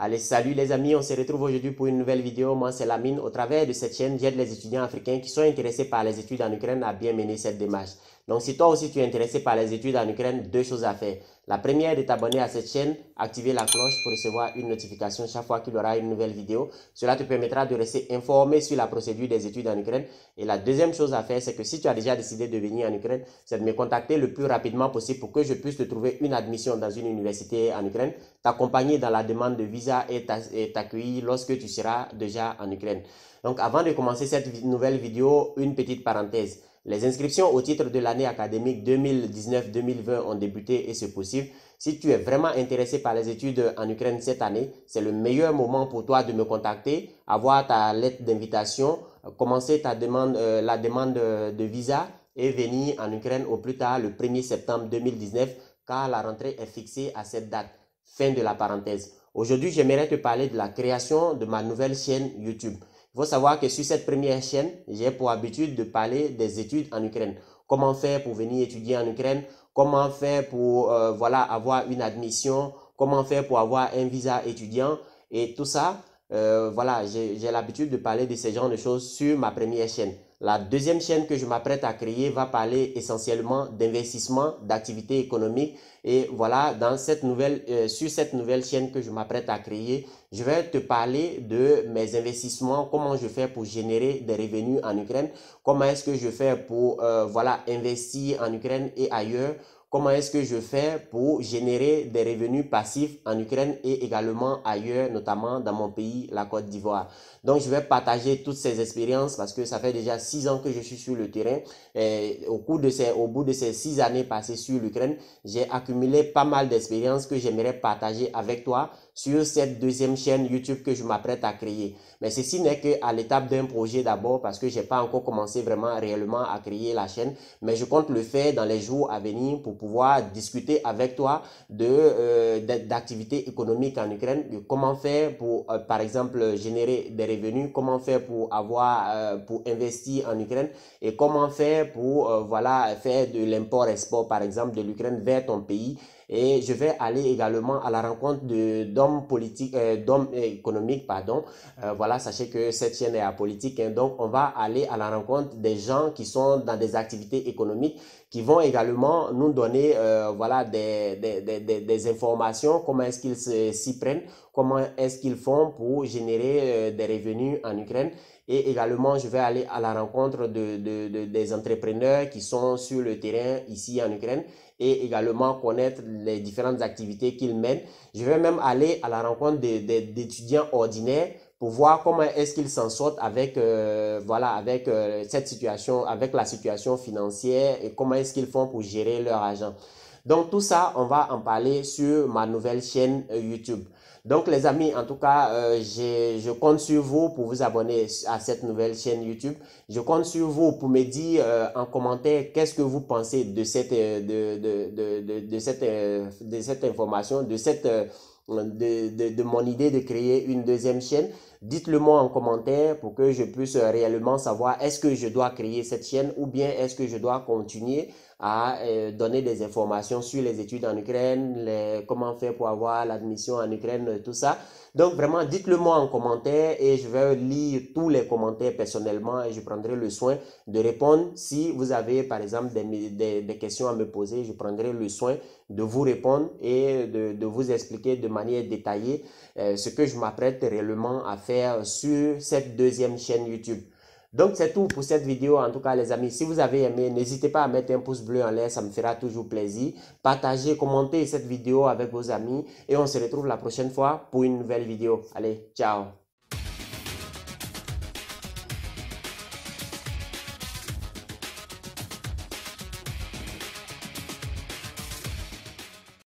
Allez, salut les amis, on se retrouve aujourd'hui pour une nouvelle vidéo. Moi, c'est Lamine. Au travers de cette chaîne, j'aide les étudiants africains qui sont intéressés par les études en Ukraine à bien mener cette démarche. Donc, si toi aussi tu es intéressé par les études en Ukraine, deux choses à faire. La première est de t'abonner à cette chaîne, activer la cloche pour recevoir une notification chaque fois qu'il y aura une nouvelle vidéo. Cela te permettra de rester informé sur la procédure des études en Ukraine. Et la deuxième chose à faire, c'est que si tu as déjà décidé de venir en Ukraine, c'est de me contacter le plus rapidement possible pour que je puisse te trouver une admission dans une université en Ukraine, t'accompagner dans la demande de visa et t'accueillir lorsque tu seras déjà en Ukraine. Donc, avant de commencer cette nouvelle vidéo, une petite parenthèse. Les inscriptions au titre de l'année académique 2019-2020 ont débuté et se poursuivent. Si tu es vraiment intéressé par les études en Ukraine cette année, c'est le meilleur moment pour toi de me contacter, avoir ta lettre d'invitation, commencer ta demande, la demande de visa et venir en Ukraine au plus tard le 1er septembre 2019 car la rentrée est fixée à cette date. Fin de la parenthèse. Aujourd'hui, j'aimerais te parler de la création de ma nouvelle chaîne YouTube. Il faut savoir que sur cette première chaîne, j'ai pour habitude de parler des études en Ukraine. Comment faire pour venir étudier en Ukraine, comment faire pour avoir une admission, comment faire pour avoir un visa étudiant et tout ça. J'ai l'habitude de parler de ce genre de choses sur ma première chaîne. La deuxième chaîne que je m'apprête à créer va parler essentiellement d'investissement, d'activités économiques. Et voilà, sur cette nouvelle chaîne que je m'apprête à créer, je vais te parler de mes investissements, comment je fais pour générer des revenus en Ukraine, comment est-ce que je fais pour investir en Ukraine et ailleurs, comment est-ce que je fais pour générer des revenus passifs en Ukraine et également ailleurs, notamment dans mon pays, la Côte d'Ivoire. Donc, je vais partager toutes ces expériences parce que ça fait déjà 6 ans que je suis sur le terrain. Et au bout de ces 6 années passées sur l'Ukraine, j'ai accumulé pas mal d'expériences que j'aimerais partager avec toi sur cette deuxième chaîne YouTube que je m'apprête à créer. Mais ceci n'est qu'à l'étape d'un projet d'abord parce que j'ai pas encore commencé vraiment réellement à créer la chaîne. Mais je compte le faire dans les jours à venir pour pouvoir discuter avec toi d'activités économiques en Ukraine, de comment faire pour, par exemple, générer des revenus, comment faire pour pour investir en Ukraine et comment faire pour, faire de l'import-export, par exemple, de l'Ukraine vers ton pays. Et je vais aller également à la rencontre d'hommes politiques, d'hommes économiques, pardon. Sachez que cette chaîne est apolitique, hein, donc on va aller à la rencontre des gens qui sont dans des activités économiques, qui vont également nous donner des informations, comment est-ce qu'ils s'y prennent, comment est-ce qu'ils font pour générer des revenus en Ukraine. Et également, je vais aller à la rencontre des entrepreneurs qui sont sur le terrain ici en Ukraine et également connaître les différentes activités qu'ils mènent. Je vais même aller à la rencontre d'étudiants ordinaires pour voir comment est-ce qu'ils s'en sortent avec cette situation, avec la situation financière et comment est-ce qu'ils font pour gérer leur argent. Donc tout ça, on va en parler sur ma nouvelle chaîne YouTube. Donc les amis, en tout cas, je compte sur vous pour vous abonner à cette nouvelle chaîne YouTube. Je compte sur vous pour me dire en commentaire qu'est-ce que vous pensez de cette information, de mon idée de créer une deuxième chaîne. Dites-le moi en commentaire pour que je puisse réellement savoir est-ce que je dois créer cette chaîne ou bien est-ce que je dois continuer à donner des informations sur les études en Ukraine, comment faire pour avoir l'admission en Ukraine, tout ça. Donc vraiment, dites-le moi en commentaire et je vais lire tous les commentaires personnellement et je prendrai le soin de répondre. Si vous avez par exemple des questions à me poser, je prendrai le soin de vous répondre et de vous expliquer de manière détaillée ce que je m'apprête réellement à faire sur cette deuxième chaîne YouTube. Donc c'est tout pour cette vidéo. En tout cas les amis, si vous avez aimé, n'hésitez pas à mettre un pouce bleu en l'air, ça me fera toujours plaisir. Partagez, commentez cette vidéo avec vos amis et on se retrouve la prochaine fois pour une nouvelle vidéo. Allez, ciao!